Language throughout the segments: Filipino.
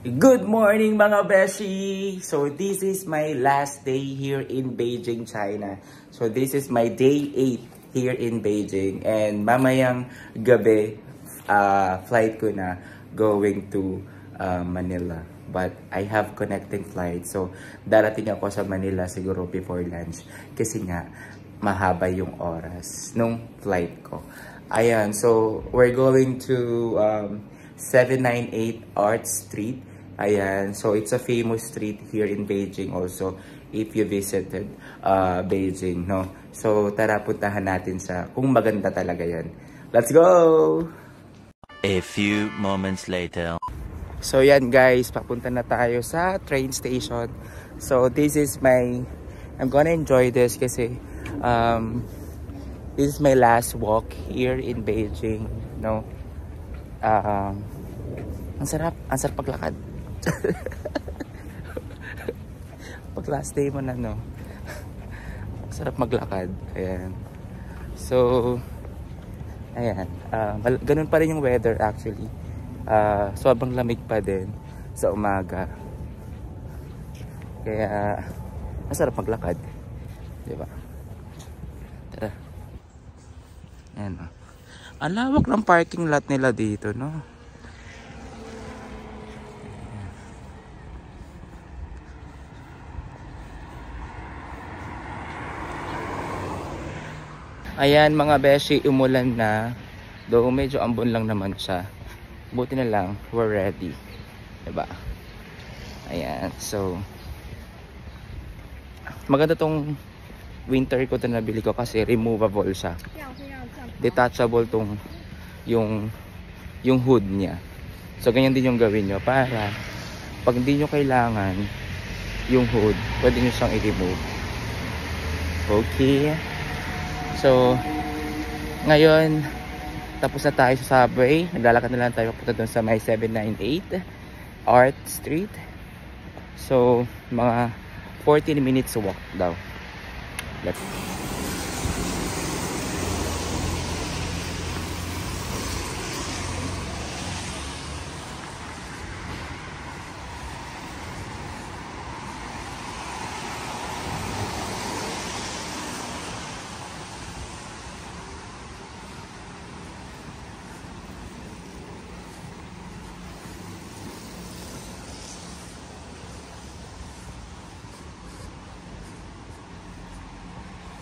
Good morning mga beshi! So this is my last day here in Beijing, China. So this is my day 8 here in Beijing. And mamayang gabi, flight ko na going to Manila. But I have connecting flight. So darating ako sa Manila siguro before lunch. Kasi nga, mahaba yung oras nung flight ko. Ayan, so we're going to 798 Art Street. Ayan, so it's a famous street here in Beijing also if you visited Beijing, no? So tara, puntahan natin sa kung maganda talaga yan. Let's go! A few moments later. So yan guys, papunta na tayo sa train station. So this is I'm gonna enjoy this kasi this is my last walk here in Beijing, no? Ang sarap paglakad. Pag last day mo na, no? Sarap maglakad. Ayan. So, ayan. Ganun pa rin yung weather actually. Sobrang lamig pa din sa umaga. Kaya, masarap maglakad. Diba? Tara. Ayan. Ang lawak ng parking lot nila dito, no? Ayan mga beshi, umulan na. Though medyo ambon lang naman siya. Buti na lang, we're ready. Diba? Ayan, so maganda tong winter coat na nabili ko kasi removable siya. Detachable tong yung hood niya. So ganyan din yung gawin nyo para pag hindi nyo kailangan yung hood, pwede nyo siyang i-remove. Okay. So, ngayon, tapos na tayo sa subway. Naglalakad na lang tayo punta doon sa may 798 Art Street. So, mga 14 minutes walk daw. Let's go.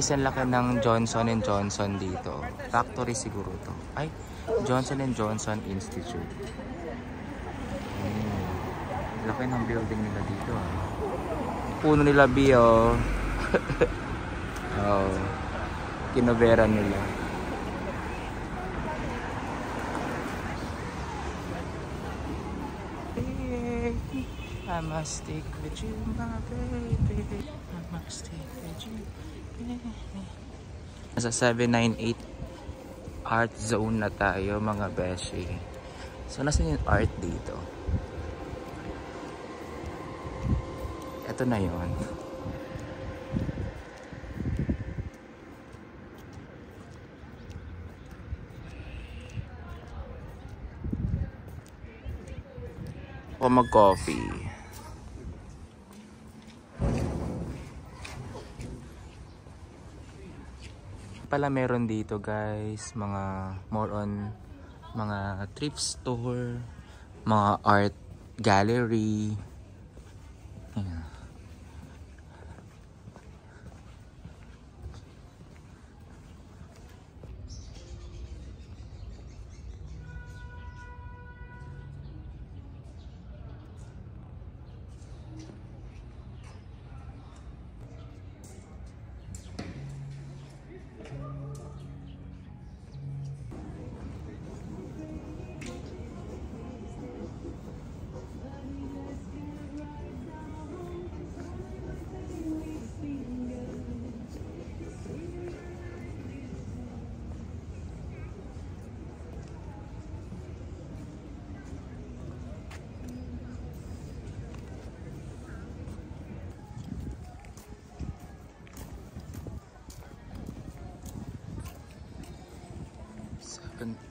Isang laki ng Johnson & Johnson dito. Factory siguro to. Ay, Johnson & Johnson Institute. Laki ng building nila dito. Puno nila bio. Oh. Kinobera nila. I must stick with you, my baby. I must stick with you. Nasa 798 art zone na tayo mga beshi. So nasan yung art dito? Ito na yon. O mag-coffee. Pala meron dito guys, mga more on mga thrift store, mga art gallery. Ayan.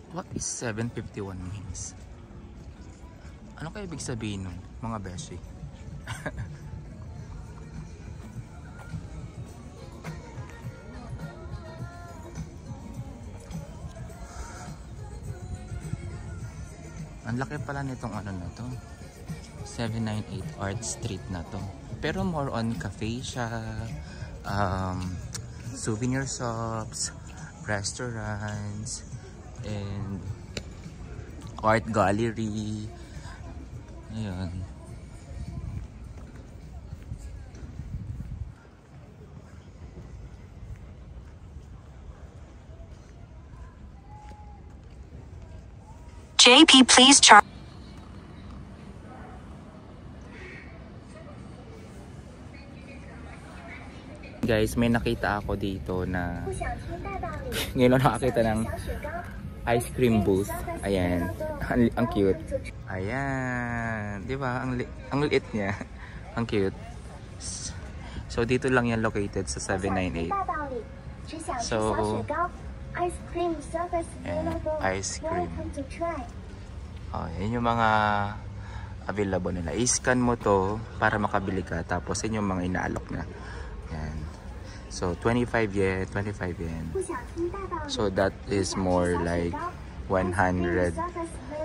What is 751 means? Ano kaya ibig sabihin nun, mga beshi? Ang laki pala nitong ano na to. 798 Art Street na to. Pero more on cafe siya, souvenir shops, restaurants, and art gallery. Ayan. JP, please charge. Guys, may nakita ako dito na ngayon lang nakakita ng ice cream booth. Ayan. Ang cute. Ayan. Diba? Ang liit niya. Ang cute. So, dito lang yan located sa 798. So, ice cream service available. Ice cream. Welcome to try. Oh, yan yung mga available nila. I-scan mo to para makabili ka. Tapos yun yung mga inaalok na. Yan. So, 25 yen, 25 yen. So, that is more like 100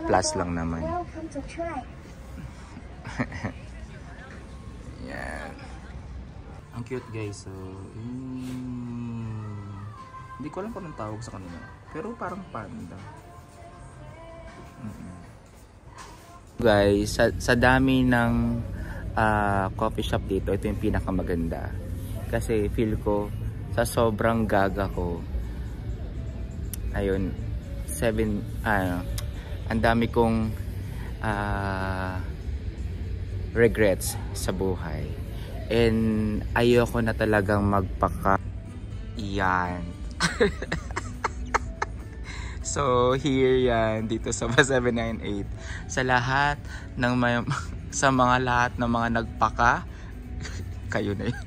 plus lang naman. Welcome to try. Yan. Ang cute guys. So, hindi ko alam kung anong tawag sa kanila. Pero parang panda. Guys, sa dami ng coffee shop dito, ito yung pinakamaganda. Kasi feel ko, sa sobrang gaga ko, ayun, ang dami kong regrets sa buhay. And ayoko na talagang magpaka. Yan. So here yan dito sa 798 sa lahat ng sa mga lahat ng mga nagpaka kayo na yun.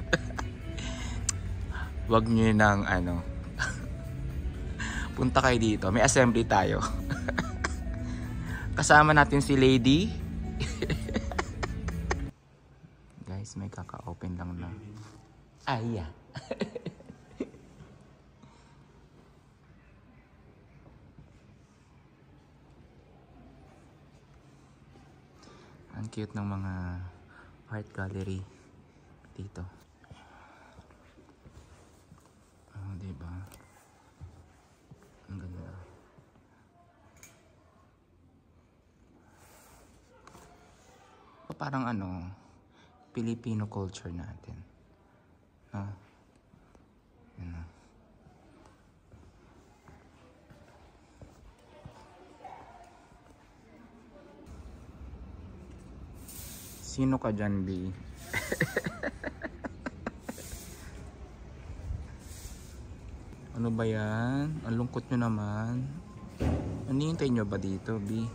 Wag niyo nang ano punta kayo dito, may assembly tayo. Kasama natin si Lady. Guys, may kaka-open lang na. Yeah. Ang cute ng mga art gallery dito. Oh, diba? Ang ganda. Parang ano, Filipino culture natin. No? Yan. Sino ka dyan, B? Ano ba yan? Ang lungkot nyo naman. Ano hintay nyo ba dito, B?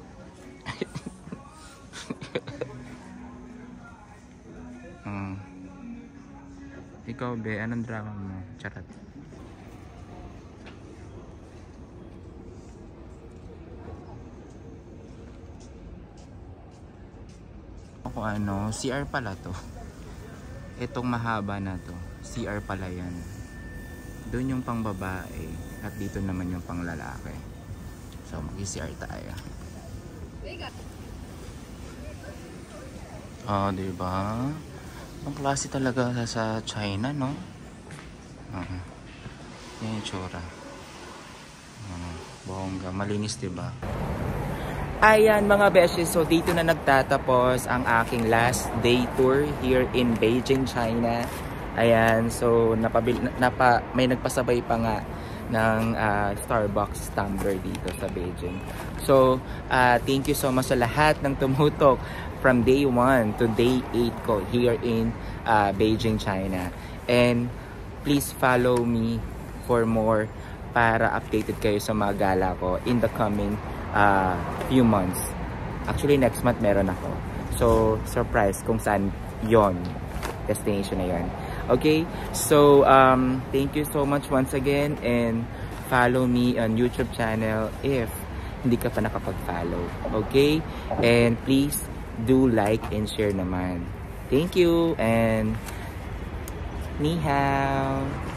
Ikaw, B, anong drama mo? Charot. Ako ano, CR pala to. Itong mahaba na to, CR pala yan. Doon yung pang babae at dito naman yung pang lalaki. So mag-CR tayo. Oh, diba? Ang klase talaga sa China, no? Yan yung tsura. Bongga, malinis, diba? Ayan mga beshi, so dito na nagtatapos ang aking last day tour here in Beijing, China. Ayan, so may nagpasabay pa nga ng Starbucks tumbler dito sa Beijing. So, thank you so much sa lahat ng tumutok from day 1 to day 8 ko here in Beijing, China. And please follow me for more para updated kayo sa mga gala ko in the coming few months. Actually next month meron ako, so surprise kung saan yon destination na yon. Okay, so thank you so much once again, and follow me on YouTube channel if hindi ka pa nakapag-follow. Okay, and please do like and share naman. Thank you and ni hao.